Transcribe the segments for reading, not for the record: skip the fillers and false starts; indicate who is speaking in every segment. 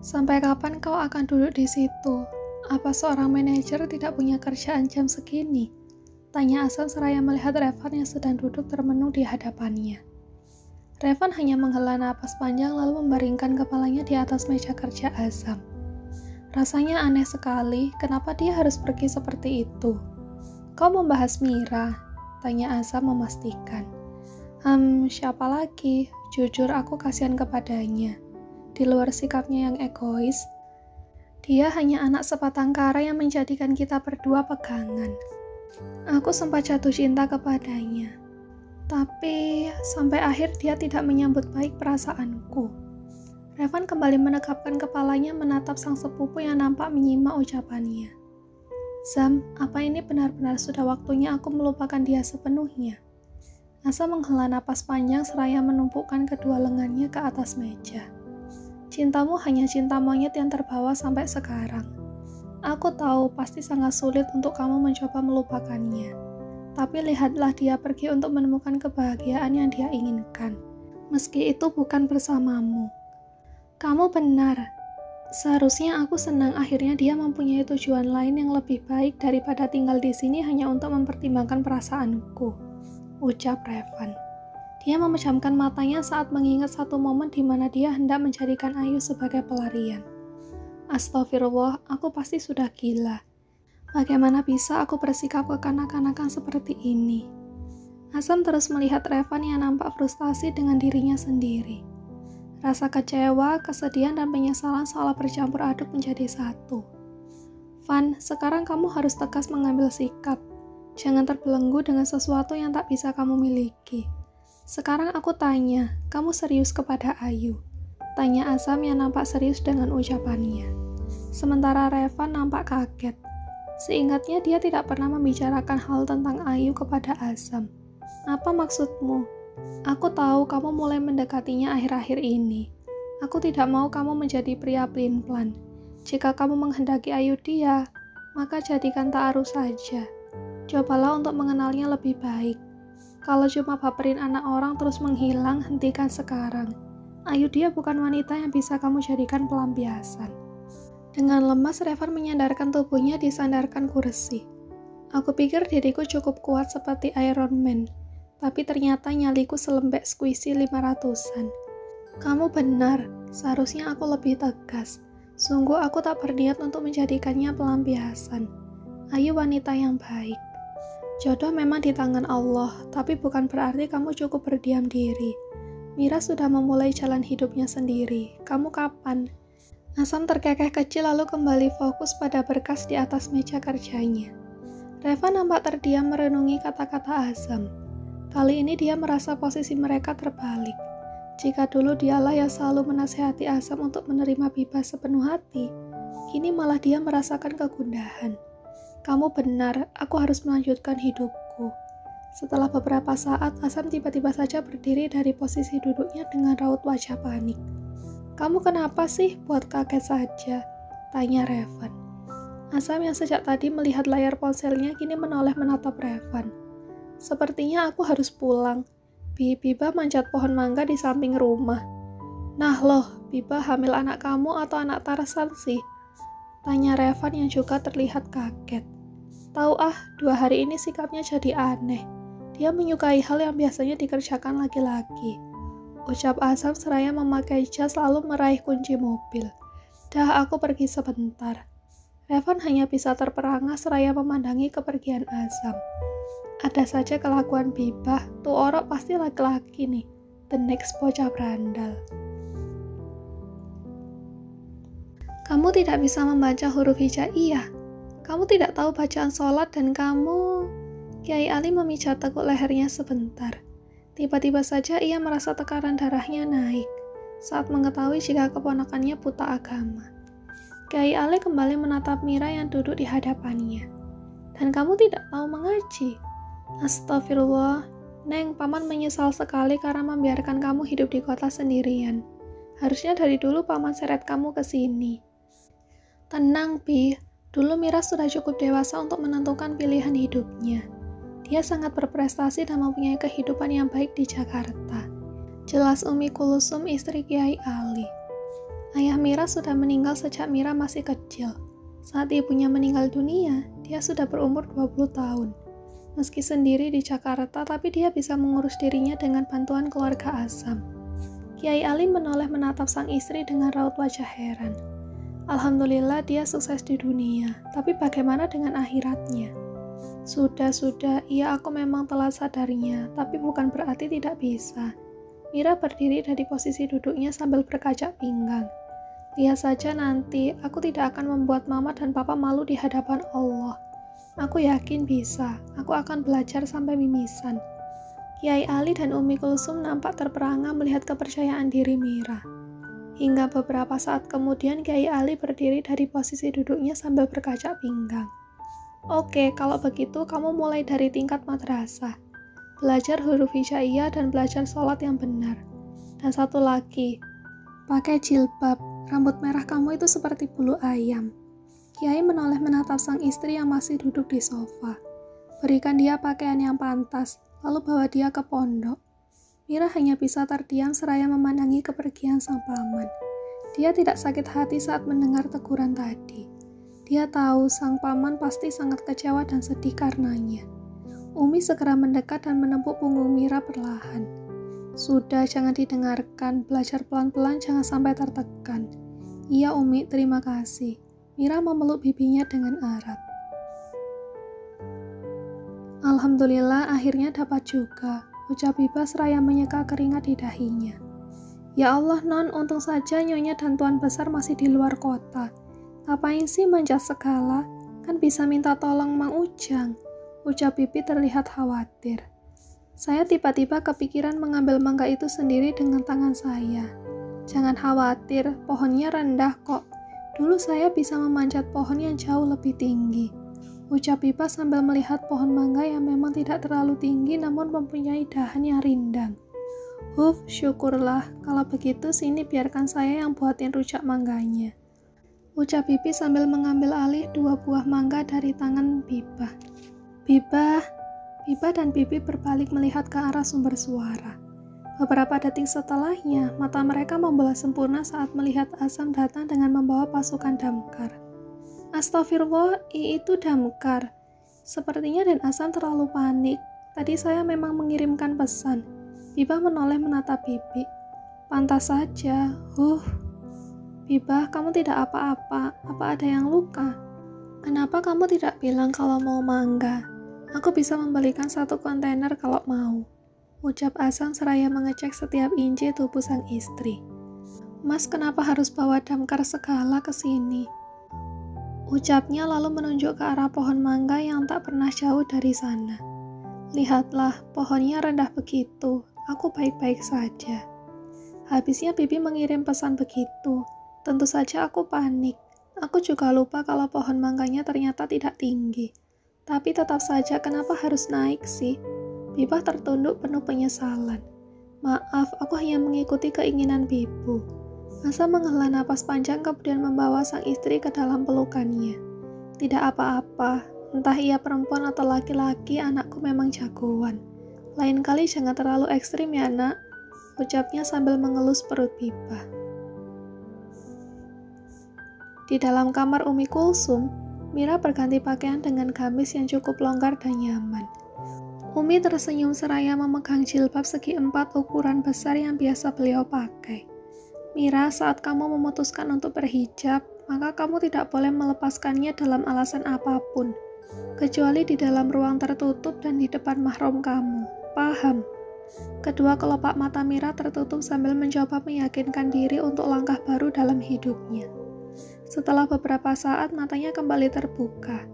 Speaker 1: Sampai kapan kau akan duduk di situ? Apa seorang manajer tidak punya kerjaan jam segini? Tanya Azam seraya melihat Revan yang sedang duduk termenung di hadapannya. Revan hanya menghela napas panjang lalu membaringkan kepalanya di atas meja kerja Azam. Rasanya aneh sekali, kenapa dia harus pergi seperti itu? Kau membahas Mira? Tanya Azam memastikan. Siapa lagi? Jujur aku kasihan kepadanya. Di luar sikapnya yang egois, dia hanya anak sebatang kara yang menjadikan kita berdua pegangan. Aku sempat jatuh cinta kepadanya, tapi sampai akhir dia tidak menyambut baik perasaanku. Revan kembali menegapkan kepalanya menatap sang sepupu yang nampak menyimak ucapannya. Zam, apa ini benar-benar sudah waktunya aku melupakan dia sepenuhnya? Azam menghela napas panjang seraya menumpukan kedua lengannya ke atas meja. Cintamu hanya cinta monyet yang terbawa sampai sekarang. Aku tahu pasti sangat sulit untuk kamu mencoba melupakannya. Tapi lihatlah dia pergi untuk menemukan kebahagiaan yang dia inginkan. Meski itu bukan bersamamu. Kamu benar. Seharusnya aku senang akhirnya dia mempunyai tujuan lain yang lebih baik daripada tinggal di sini hanya untuk mempertimbangkan perasaanku. Ucap Revan. Dia memejamkan matanya saat mengingat satu momen di mana dia hendak menjadikan Ayu sebagai pelarian. Astagfirullah, aku pasti sudah gila. Bagaimana bisa aku bersikap kekanak-kanakan seperti ini? Azam terus melihat Revan yang nampak frustasi dengan dirinya sendiri. Rasa kecewa, kesedihan, dan penyesalan seolah bercampur aduk menjadi satu. Van, sekarang kamu harus tegas mengambil sikap. Jangan terbelenggu dengan sesuatu yang tak bisa kamu miliki. Sekarang aku tanya, kamu serius kepada Ayu? Tanya Azam yang nampak serius dengan ucapannya. Sementara Revan nampak kaget. Seingatnya dia tidak pernah membicarakan hal tentang Ayu kepada Azam. Apa maksudmu? Aku tahu kamu mulai mendekatinya akhir-akhir ini. Aku tidak mau kamu menjadi pria pelin-pelan. Jika kamu menghendaki Ayu dia, maka jadikan ta'aruf saja. Cobalah untuk mengenalnya lebih baik. Kalau cuma baperin anak orang terus menghilang, hentikan sekarang. Ayu dia bukan wanita yang bisa kamu jadikan pelampiasan. Dengan lemas, Revan menyandarkan tubuhnya di sandarkan kursi. Aku pikir diriku cukup kuat seperti Iron Man, tapi ternyata nyaliku selembek squishy 500-an. Kamu benar, seharusnya aku lebih tegas. Sungguh aku tak berniat untuk menjadikannya pelampiasan. Ayu wanita yang baik. Jodoh memang di tangan Allah, tapi bukan berarti kamu cukup berdiam diri. Mira sudah memulai jalan hidupnya sendiri. Kamu kapan? Azam terkekeh kecil lalu kembali fokus pada berkas di atas meja kerjanya. Revan nampak terdiam merenungi kata-kata Azam. Kali ini dia merasa posisi mereka terbalik. Jika dulu dialah yang selalu menasihati Azam untuk menerima Bibah sepenuh hati, kini malah dia merasakan kegundahan. Kamu benar, aku harus melanjutkan hidupku. Setelah beberapa saat, Azam tiba-tiba saja berdiri dari posisi duduknya dengan raut wajah panik. Kamu kenapa sih? Buat kaget saja, tanya Revan. Azam yang sejak tadi melihat layar ponselnya kini menoleh menatap Revan. Sepertinya aku harus pulang. Bibah manjat pohon mangga di samping rumah. Nah loh, Bibah hamil anak kamu atau anak Tarsan sih? Tanya Revan yang juga terlihat kaget. Tahu 2 hari ini sikapnya jadi aneh. Dia menyukai hal yang biasanya dikerjakan laki-laki. Ucap Azam seraya memakai jas lalu meraih kunci mobil. Dah, aku pergi sebentar. Revan hanya bisa terperangah seraya memandangi kepergian Azam. Ada saja kelakuan Bibah, tuh orok pasti laki-laki nih. The next bocah berandal. Kamu tidak bisa membaca huruf hijaiyah. Kamu tidak tahu bacaan sholat dan kamu... Kiai Ali memijat tekuk lehernya sebentar. Tiba-tiba saja ia merasa tekanan darahnya naik saat mengetahui jika keponakannya buta agama. Kiai Ali kembali menatap Mira yang duduk di hadapannya. Dan kamu tidak tahu mengaji? Astagfirullah, Neng, Paman menyesal sekali karena membiarkan kamu hidup di kota sendirian. Harusnya dari dulu Paman seret kamu ke sini. Tenang, Pi. Dulu Mira sudah cukup dewasa untuk menentukan pilihan hidupnya. Dia sangat berprestasi dan mempunyai kehidupan yang baik di Jakarta. Jelas Umi Kulsum istri Kiai Ali. Ayah Mira sudah meninggal sejak Mira masih kecil. Saat ibunya meninggal dunia, dia sudah berumur 20 tahun. Meski sendiri di Jakarta, tapi dia bisa mengurus dirinya dengan bantuan keluarga Asam. Kiai Ali menoleh menatap sang istri dengan raut wajah heran. Alhamdulillah dia sukses di dunia, tapi bagaimana dengan akhiratnya? Sudah, iya aku memang telah sadarinya, tapi bukan berarti tidak bisa. Mira berdiri dari posisi duduknya sambil berkacak pinggang. Lihat saja nanti, aku tidak akan membuat mama dan papa malu di hadapan Allah. Aku yakin bisa, aku akan belajar sampai mimisan. Kiai Ali dan Umi Kulsum nampak terperangah melihat kepercayaan diri Mira. Hingga beberapa saat kemudian Kiai Ali berdiri dari posisi duduknya sambil berkacak pinggang. Oke, kalau begitu kamu mulai dari tingkat madrasah. Belajar huruf hijaiyah dan belajar sholat yang benar. Dan satu lagi, pakai jilbab, rambut merah kamu itu seperti bulu ayam. Kiai menoleh menatap sang istri yang masih duduk di sofa. Berikan dia pakaian yang pantas, lalu bawa dia ke pondok. Mira hanya bisa terdiam seraya memandangi kepergian sang paman. Dia tidak sakit hati saat mendengar teguran tadi. Dia tahu sang paman pasti sangat kecewa dan sedih karenanya. Umi segera mendekat dan menepuk punggung Mira perlahan. Sudah, jangan didengarkan, belajar pelan-pelan jangan sampai tertekan. Iya Umi, terima kasih. Mira memeluk bibinya dengan erat. Alhamdulillah akhirnya dapat juga, ucap Biba seraya menyeka keringat di dahinya. Ya Allah non, untung saja Nyonya dan Tuan Besar masih di luar kota. Ngapain sih manjat segala? Kan bisa minta tolong Mang Ujang, ucap Bibi terlihat khawatir. Saya tiba-tiba kepikiran mengambil mangga itu sendiri dengan tangan saya. Jangan khawatir, pohonnya rendah kok. Dulu saya bisa memanjat pohon yang jauh lebih tinggi, ucap Biba sambil melihat pohon mangga yang memang tidak terlalu tinggi namun mempunyai dahan yang rindang. Syukurlah, kalau begitu sini biarkan saya yang buatin rujak mangganya, ucap Bibi sambil mengambil alih 2 buah mangga dari tangan Biba. Biba dan Bibi berbalik melihat ke arah sumber suara. Beberapa detik setelahnya, mata mereka membelah sempurna saat melihat Asam datang dengan membawa pasukan damkar. Astagfirullah, itu damkar. Sepertinya Dan Asam terlalu panik. Tadi saya memang mengirimkan pesan. Biba menoleh menatap Bibi. Pantas saja. Biba, kamu tidak apa-apa. Apa ada yang luka? Kenapa kamu tidak bilang kalau mau mangga? Aku bisa membelikan 1 kontainer kalau mau, ucap Asam seraya mengecek setiap inci tubuh sang istri. Mas kenapa harus bawa damkar segala ke sini? Ucapnya lalu menunjuk ke arah pohon mangga yang tak pernah jauh dari sana. Lihatlah, pohonnya rendah begitu, aku baik-baik saja. Habisnya Bibi mengirim pesan begitu, tentu saja aku panik. Aku juga lupa kalau pohon mangganya ternyata tidak tinggi. Tapi tetap saja kenapa harus naik sih? Biba tertunduk penuh penyesalan. Maaf, aku hanya mengikuti keinginan Bibu. Asa menghela napas panjang kemudian membawa sang istri ke dalam pelukannya. Tidak apa-apa, entah ia perempuan atau laki-laki, anakku memang jagoan. Lain kali jangan terlalu ekstrim ya nak, ucapnya sambil mengelus perut Biba. Di dalam kamar Umi Kulsum, Mira berganti pakaian dengan gamis yang cukup longgar dan nyaman. Umi tersenyum seraya memegang jilbab segi 4 ukuran besar yang biasa beliau pakai. Mira, saat kamu memutuskan untuk berhijab, maka kamu tidak boleh melepaskannya dalam alasan apapun, kecuali di dalam ruang tertutup dan di depan mahram kamu. Paham? Kedua kelopak mata Mira tertutup sambil mencoba meyakinkan diri untuk langkah baru dalam hidupnya. Setelah beberapa saat, matanya kembali terbuka.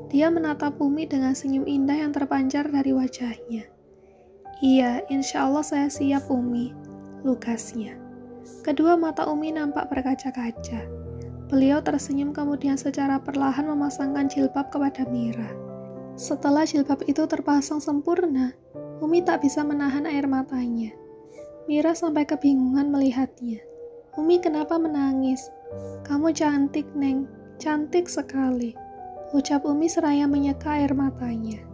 Speaker 1: Dia menatap Umi dengan senyum indah yang terpancar dari wajahnya. Iya, insya Allah saya siap Umi, lugasnya. Kedua mata Umi nampak berkaca-kaca. Beliau tersenyum kemudian secara perlahan memasangkan jilbab kepada Mira. Setelah jilbab itu terpasang sempurna, Umi tak bisa menahan air matanya. Mira sampai kebingungan melihatnya. Umi kenapa menangis? Kamu cantik, Neng. Cantik sekali, ucap Umi seraya menyeka air matanya.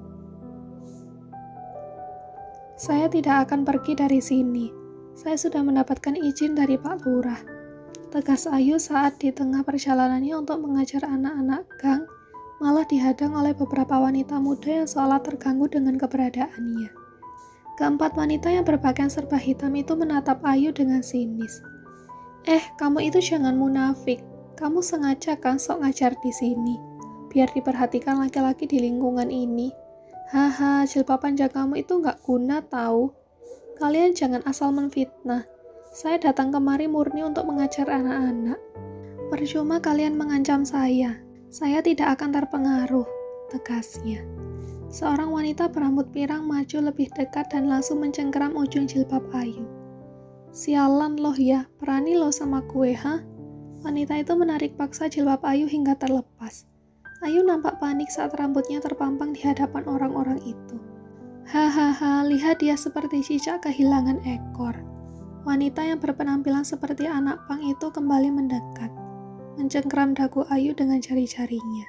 Speaker 1: Saya tidak akan pergi dari sini. Saya sudah mendapatkan izin dari Pak Lurah. Tegas Ayu saat di tengah perjalanannya untuk mengajar anak-anak gang, malah dihadang oleh beberapa wanita muda yang seolah terganggu dengan keberadaannya. Keempat wanita yang berpakaian serba hitam itu menatap Ayu dengan sinis. Kamu itu jangan munafik. Kamu sengaja kan sok ngajar di sini, biar diperhatikan laki-laki di lingkungan ini. Haha, jilbab panjang kamu itu nggak guna tahu. Kalian jangan asal menfitnah. Saya datang kemari murni untuk mengajar anak-anak. Percuma kalian mengancam saya. Saya tidak akan terpengaruh, tegasnya. Seorang wanita berambut pirang maju lebih dekat dan langsung mencengkeram ujung jilbab Ayu. Sialan loh ya, berani loh sama gue, ha? Wanita itu menarik paksa jilbab Ayu hingga terlepas. Ayu nampak panik saat rambutnya terpampang di hadapan orang-orang itu. Hahaha, lihat dia seperti cicak kehilangan ekor. Wanita yang berpenampilan seperti anak pang itu kembali mendekat, mencengkeram dagu Ayu dengan jari-jarinya.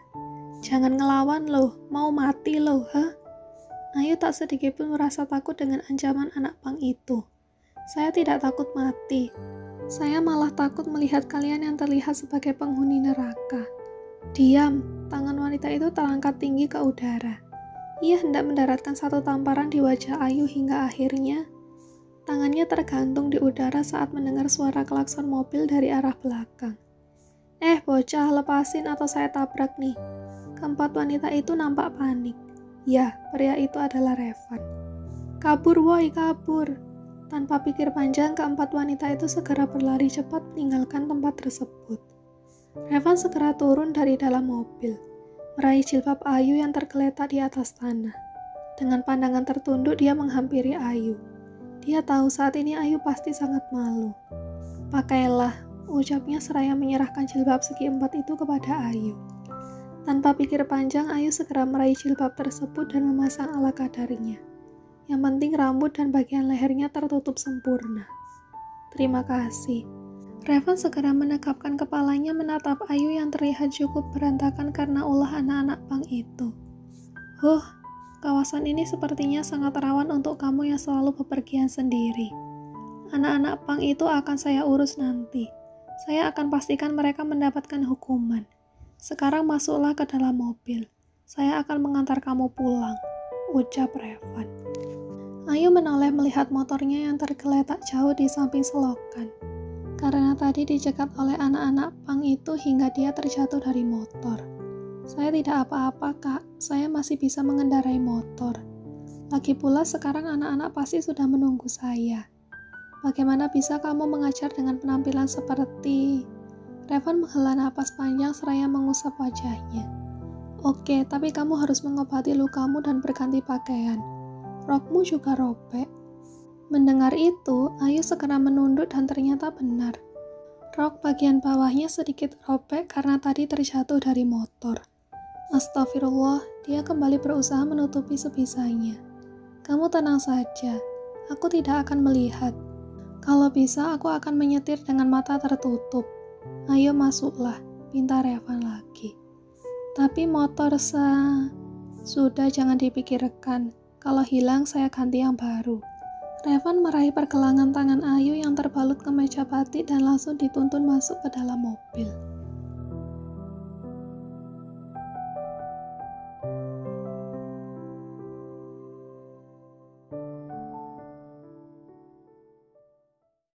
Speaker 1: Jangan ngelawan loh, mau mati loh, ha? Ayu tak sedikit pun merasa takut dengan ancaman anak pang itu. Saya tidak takut mati. Saya malah takut melihat kalian yang terlihat sebagai penghuni neraka. Diam, tangan wanita itu terangkat tinggi ke udara. Ia hendak mendaratkan satu tamparan di wajah Ayu hingga akhirnya tangannya tergantung di udara saat mendengar suara klakson mobil dari arah belakang. Bocah, lepasin atau saya tabrak nih. Keempat wanita itu nampak panik. Ya, pria itu adalah Revan. Kabur woi, kabur. Tanpa pikir panjang, keempat wanita itu segera berlari cepat meninggalkan tempat tersebut. Revan segera turun dari dalam mobil, meraih jilbab Ayu yang tergeletak di atas tanah. Dengan pandangan tertunduk, dia menghampiri Ayu. Dia tahu saat ini Ayu pasti sangat malu. Pakailah, ucapnya seraya menyerahkan jilbab segi empat itu kepada Ayu. Tanpa pikir panjang, Ayu segera meraih jilbab tersebut dan memasang ala kadarnya. Yang penting rambut dan bagian lehernya tertutup sempurna. Terima kasih. Revan segera menekapkan kepalanya menatap Ayu yang terlihat cukup berantakan karena ulah anak-anak pang itu. Kawasan ini sepertinya sangat rawan untuk kamu yang selalu bepergian sendiri. Anak-anak pang itu akan saya urus nanti. Saya akan pastikan mereka mendapatkan hukuman. Sekarang masuklah ke dalam mobil. Saya akan mengantar kamu pulang, ucap Revan. Ayu menoleh melihat motornya yang tergeletak jauh di samping selokan. Karena tadi dicegat oleh anak-anak pang itu hingga dia terjatuh dari motor. Saya tidak apa-apa, Kak. Saya masih bisa mengendarai motor. Lagi pula sekarang anak-anak pasti sudah menunggu saya. Bagaimana bisa kamu mengajar dengan penampilan seperti... Revan menghela napas panjang seraya mengusap wajahnya. Oke, tapi kamu harus mengobati lukamu dan berganti pakaian. Rokmu juga robek. Mendengar itu, Ayu segera menunduk dan ternyata benar. Rok bagian bawahnya sedikit robek karena tadi terjatuh dari motor. Astagfirullah, dia kembali berusaha menutupi sebisanya. Kamu tenang saja, aku tidak akan melihat. Kalau bisa, aku akan menyetir dengan mata tertutup. Ayo masuklah, pinta Revan lagi. Tapi motor Sudah, jangan dipikirkan. Kalau hilang, saya ganti yang baru. Revan meraih pergelangan tangan Ayu yang terbalut kemeja batik dan langsung dituntun masuk ke dalam mobil.